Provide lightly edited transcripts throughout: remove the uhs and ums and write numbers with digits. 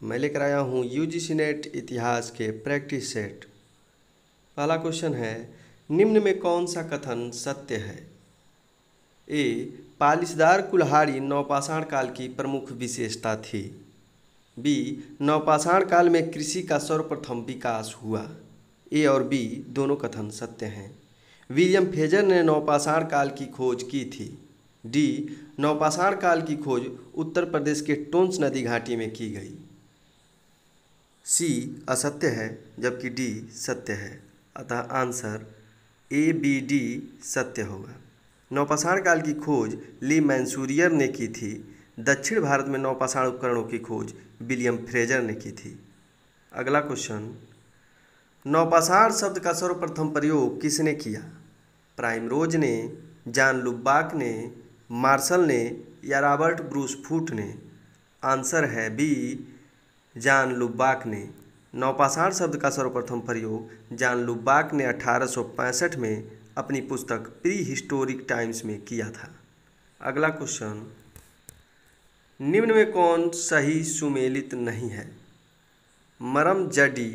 मैं लेकर आया हूँ यूजीसी नेट इतिहास के प्रैक्टिस सेट। पहला क्वेश्चन है, निम्न में कौन सा कथन सत्य है? ए, पालिशदार कुल्हाड़ी नवपाषाण काल की प्रमुख विशेषता थी। बी, नवपाषाण काल में कृषि का सर्वप्रथम विकास हुआ। ए और बी दोनों कथन सत्य हैं। विलियम फ्रेजर ने नवपाषाण काल की खोज की थी। डी, नवपाषाण काल की खोज उत्तर प्रदेश के टोंस नदी घाटी में की गई। सी असत्य है जबकि डी सत्य है, अतः आंसर ए बी डी सत्य होगा। नवपाषाण काल की खोज ली मैंसूरियर ने की थी। दक्षिण भारत में नवपाषाण उपकरणों की खोज विलियम फ्रेजर ने की थी। अगला क्वेश्चन, नवपाषाण शब्द का सर्वप्रथम प्रयोग किसने किया? प्राइमरोज ने, जॉन लुबाक ने, मार्शल ने या रॉबर्ट ब्रूस फूट ने? आंसर है बी, जॉन लुबाक ने। नवपाषाण शब्द का सर्वप्रथम प्रयोग जॉन लुबाक ने 1865 में अपनी पुस्तक प्री हिस्टोरिक टाइम्स में किया था। अगला क्वेश्चन, निम्न में कौन सही सुमेलित नहीं है? मरम जडी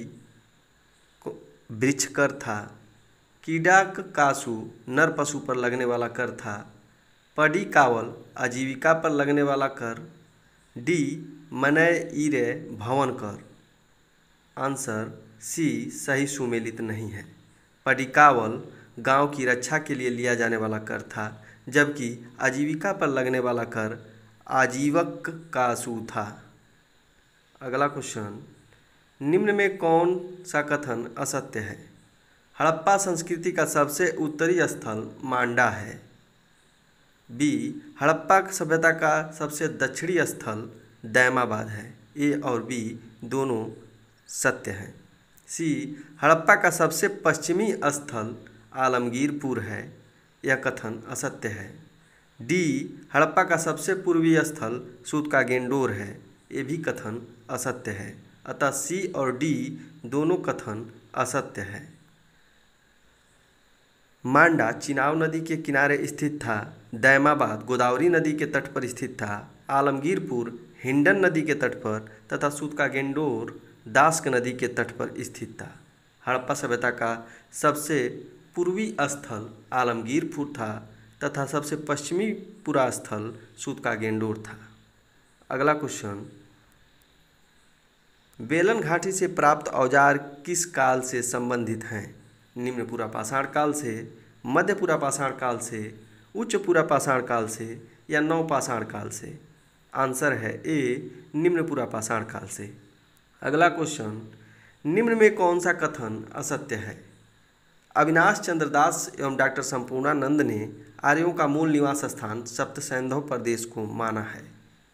वृक्ष कर था। कीडाक कासु नर पशु पर लगने वाला कर था। पडी कावल आजीविका पर लगने वाला कर। डी, मनय ईरे भवन कर। आंसर सी सही सुमेलित नहीं है। पडिकावल गांव की रक्षा के लिए लिया जाने वाला कर था, जबकि आजीविका पर लगने वाला कर आजीवक कासु था। अगला क्वेश्चन, निम्न में कौन सा कथन असत्य है? हड़प्पा संस्कृति का सबसे उत्तरी स्थल मांडा है। बी, हड़प्पा सभ्यता का सबसे दक्षिणी स्थल दैमाबाद है। ए और बी दोनों सत्य हैं। सी, हड़प्पा का सबसे पश्चिमी स्थल आलमगीरपुर है। यह कथन असत्य है। डी, हड़प्पा का सबसे पूर्वी स्थल सूतकागेंडोर है। ये भी कथन असत्य है, अतः सी और डी दोनों कथन असत्य है। मांडा चिनाब नदी के किनारे स्थित था। दैमाबाद गोदावरी नदी के तट पर स्थित था। आलमगीरपुर हिंडन नदी के तट पर तथा सूतकागेंडोर दास्क नदी के तट पर स्थित था। हड़प्पा सभ्यता का सबसे पूर्वी स्थल आलमगीरपुर था तथा सबसे पश्चिमी पूरा स्थल सूतकागेंडोर था। अगला क्वेश्चन, बेलन घाटी से प्राप्त औजार किस काल से संबंधित हैं? निम्न पुरापाषाण काल से, मध्य पुरापाषाण काल से, उच्च पुरापाषाण काल से या नवपाषाण काल से? आंसर है ए, निम्न पुरापाषाण काल से। अगला क्वेश्चन, निम्न में कौन सा कथन असत्य है? अविनाश चंद्र दास एवं डॉक्टर संपूर्णानंद ने आर्यों का मूल निवास स्थान सप्तसैंधव प्रदेश को माना है।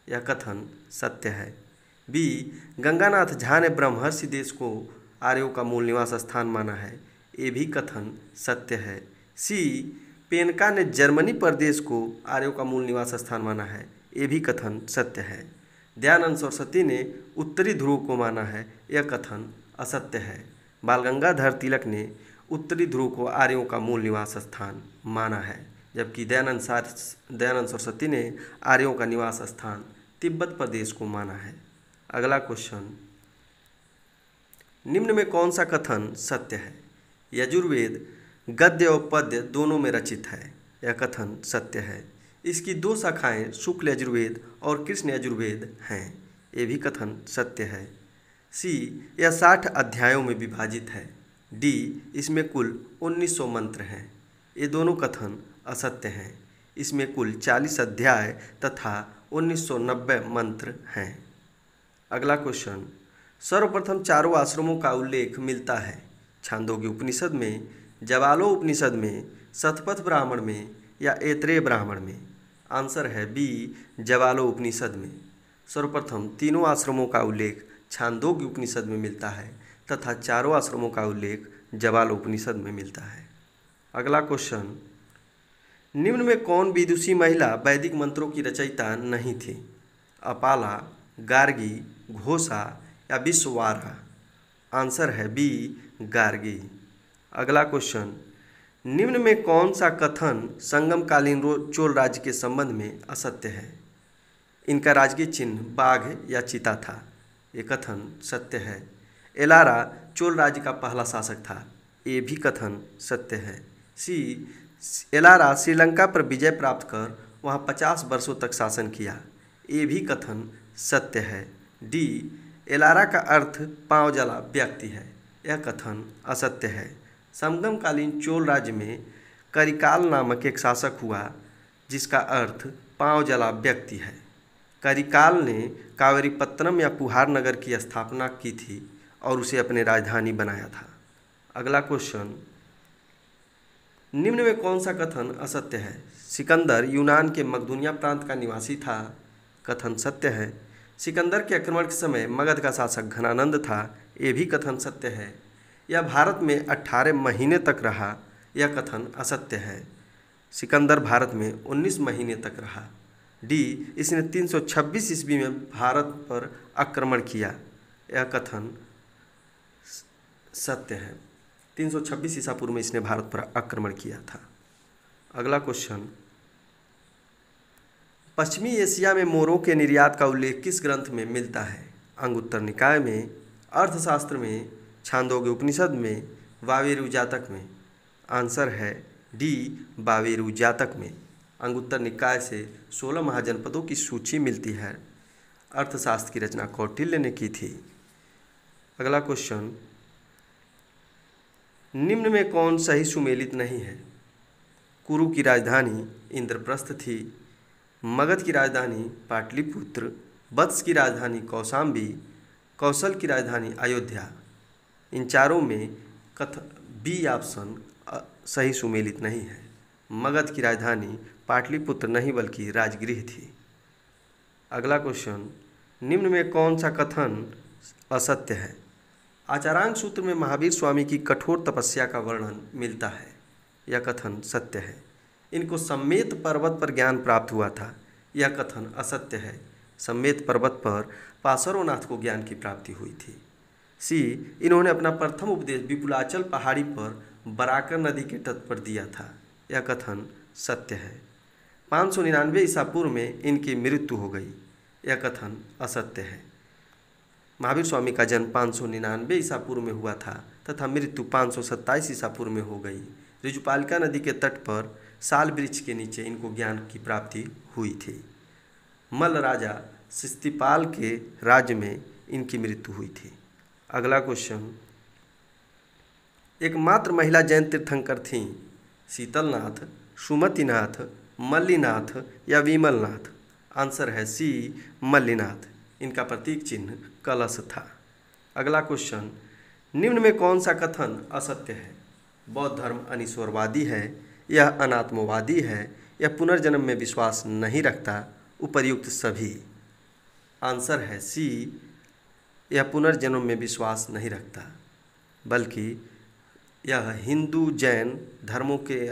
यह कथन सत्य है। बी, गंगानाथ झा ने ब्रह्मर्षि देश को आर्यों का मूल निवास स्थान माना है। ये भी कथन सत्य है। सी, पेनका ने जर्मनी प्रदेश को आर्यों का मूल निवास स्थान माना है। ये भी कथन सत्य है। दयानंद सरस्वती ने उत्तरी ध्रुव को माना है। यह कथन असत्य है। बाल गंगाधर तिलक ने उत्तरी ध्रुव को आर्यों का मूल निवास स्थान माना है, जबकि दयानंद सरस्वती ने आर्यों का निवास स्थान तिब्बत प्रदेश को माना है। अगला क्वेश्चन, निम्न में कौन सा कथन सत्य है? यजुर्वेद गद्य और पद्य दोनों में रचित है। यह कथन सत्य है। इसकी दो शाखाएं शुक्ल यजुर्वेद और कृष्ण यजुर्वेद हैं। ये भी कथन सत्य है। सी, यह 60 अध्यायों में विभाजित है। डी, इसमें कुल 1900 मंत्र हैं। ये दोनों कथन असत्य हैं। इसमें कुल 40 अध्याय तथा 1990 मंत्र हैं। अगला क्वेश्चन, सर्वप्रथम चारों आश्रमों का उल्लेख मिलता है छांदोग्य उपनिषद में, जवालो उपनिषद में, शतपथ ब्राह्मण में या ऐतरेय ब्राह्मण में? आंसर है बी, जवालो उपनिषद में। सर्वप्रथम तीनों आश्रमों का उल्लेख छांदोग्य उपनिषद में मिलता है तथा चारों आश्रमों का उल्लेख जवालो उपनिषद में मिलता है। अगला क्वेश्चन, निम्न में कौन विदुषी महिला वैदिक मंत्रों की रचयिता नहीं थी? अपाला, गार्गी, घोषा या विश्ववारा? आंसर है बी, गार्गी। अगला क्वेश्चन, निम्न में कौन सा कथन संगमकालीन चोल राज्य के संबंध में असत्य है? इनका राजकीय चिन्ह बाघ या चीता था। ये कथन सत्य है। एलारा चोल राज्य का पहला शासक था। ये भी कथन सत्य है। सी, एलारा श्रीलंका पर विजय प्राप्त कर वहाँ 50 वर्षों तक शासन किया। ये भी कथन सत्य है। डी, एलारा का अर्थ पाँव जला व्यक्ति है। यह कथन असत्य है। समकालीन चोल राज्य में करिकाल नामक एक शासक हुआ जिसका अर्थ पाँव जला व्यक्ति है। करिकाल ने कावेरीपत्तनम या पुहार नगर की स्थापना की थी और उसे अपनी राजधानी बनाया था। अगला क्वेश्चन, निम्न में कौन सा कथन असत्य है? सिकंदर यूनान के मकदूनिया प्रांत का निवासी था। कथन सत्य है। सिकंदर के आक्रमण के समय मगध का शासक घनानंद था। ये भी कथन सत्य है। यह भारत में 18 महीने तक रहा। यह कथन असत्य है। सिकंदर भारत में 19 महीने तक रहा। डी, इसने 326 ईस्वी में भारत पर आक्रमण किया। यह कथन सत्य है। 326 ईसा पूर्व में इसने भारत पर आक्रमण किया था। अगला क्वेश्चन, पश्चिमी एशिया में मोरों के निर्यात का उल्लेख किस ग्रंथ में मिलता है? अंगुत्तर निकाय में, अर्थशास्त्र में, छांदोग्य उपनिषद में, वावेरु जातक में। आंसर है डी, वावेरु जातक में। अंगुत्तर निकाय से 16 महाजनपदों की सूची मिलती है। अर्थशास्त्र की रचना कौटिल्य ने की थी। अगला क्वेश्चन, निम्न में कौन सही सुमेलित नहीं है? कुरु की राजधानी इंद्रप्रस्थ थी। मगध की राजधानी पाटलिपुत्र, वत्स की राजधानी कौशाम्बी, कौशल की राजधानी अयोध्या। इन चारों में बी ऑप्शन सही सुमेलित नहीं है। मगध की राजधानी पाटलिपुत्र नहीं बल्कि राजगृह थी। अगला क्वेश्चन, निम्न में कौन सा कथन असत्य है? आचारांक सूत्र में महावीर स्वामी की कठोर तपस्या का वर्णन मिलता है। यह कथन सत्य है। इनको सम्मेत पर्वत पर ज्ञान प्राप्त हुआ था। यह कथन असत्य है। सम्मेत पर्वत पर पार्श्वनाथ को ज्ञान की प्राप्ति हुई थी। सी, इन्होंने अपना प्रथम उपदेश विपुलाचल पहाड़ी पर बराकर नदी के तट पर दिया था। यह कथन सत्य है। 599 ईसा पूर्व में इनकी मृत्यु हो गई। यह कथन असत्य है। महावीर स्वामी का जन्म 599 ईसा पूर्व में हुआ था तथा मृत्यु 527 ईसा पूर्व में हो गई। ऋजुपालिका नदी के तट पर साल वृक्ष के नीचे इनको ज्ञान की प्राप्ति हुई थी। मल्ल राजा सिस्तिपाल के राज्य में इनकी मृत्यु हुई थी। अगला क्वेश्चन, एकमात्र महिला जैन तीर्थंकर थीं शीतलनाथ, सुमतिनाथ, मल्लीनाथ या विमलनाथ। आंसर है सी, मल्लीनाथ। इनका प्रतीक चिन्ह कलश था। अगला क्वेश्चन, निम्न में कौन सा कथन असत्य है? बौद्ध धर्म अनीश्वरवादी है, यह अनात्मवादी है, यह पुनर्जन्म में विश्वास नहीं रखता। उपर्युक्त सभी। आंसर है सी, यह पुनर्जन्म में विश्वास नहीं रखता बल्कि यह हिंदू जैन धर्मों के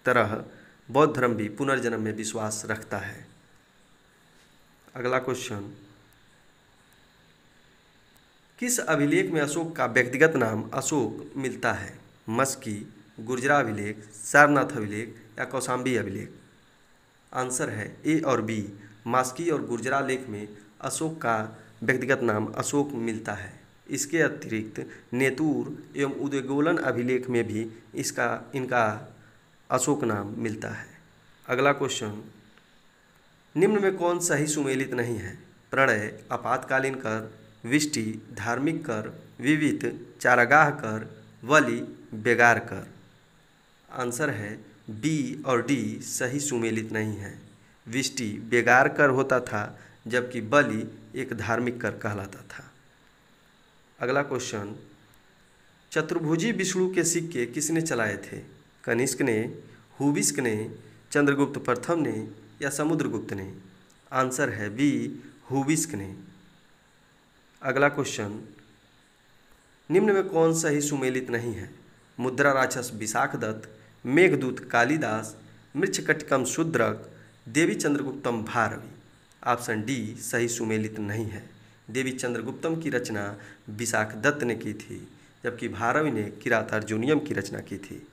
तरह बौद्ध धर्म भी पुनर्जन्म में विश्वास रखता है। अगला क्वेश्चन, किस अभिलेख में अशोक का व्यक्तिगत नाम अशोक मिलता है? मस्की, गुर्जरा अभिलेख, सारनाथ अभिलेख या कौशाम्बी अभिलेख। आंसर है ए और बी। मास्की और गुर्जरा लेख में अशोक का व्यक्तिगत नाम अशोक मिलता है। इसके अतिरिक्त नेतूर एवं उदयगोलन अभिलेख में भी इनका अशोक नाम मिलता है। अगला क्वेश्चन, निम्न में कौन सही सुमेलित नहीं है? प्रणय, आपातकालीन कर, विष्टि, धार्मिक कर, विविध, चारागाह कर, वली, बेगार कर। आंसर है बी और डी सही सुमेलित नहीं है। विष्टि बेगार कर होता था जबकि बलि एक धार्मिक कर कहलाता था। अगला क्वेश्चन, चतुर्भुजी विष्णु के सिक्के किसने चलाए थे? कनिष्क ने, हुबिस्क ने, चंद्रगुप्त प्रथम ने या समुद्रगुप्त ने। आंसर है बी, हुबिस्क ने। अगला क्वेश्चन, निम्न में कौन सही सुमेलित नहीं है? मुद्रा राक्षस विशाखदत्त, मेघदूत कालिदास, मृच्छकटिकम शूद्रक, देवी चंद्रगुप्तम भारवी। ऑप्शन डी सही सुमेलित नहीं है। देवी चंद्रगुप्तम की रचना विशाखदत्त ने की थी जबकि भारवी ने किरात अर्जुनियम की रचना की थी।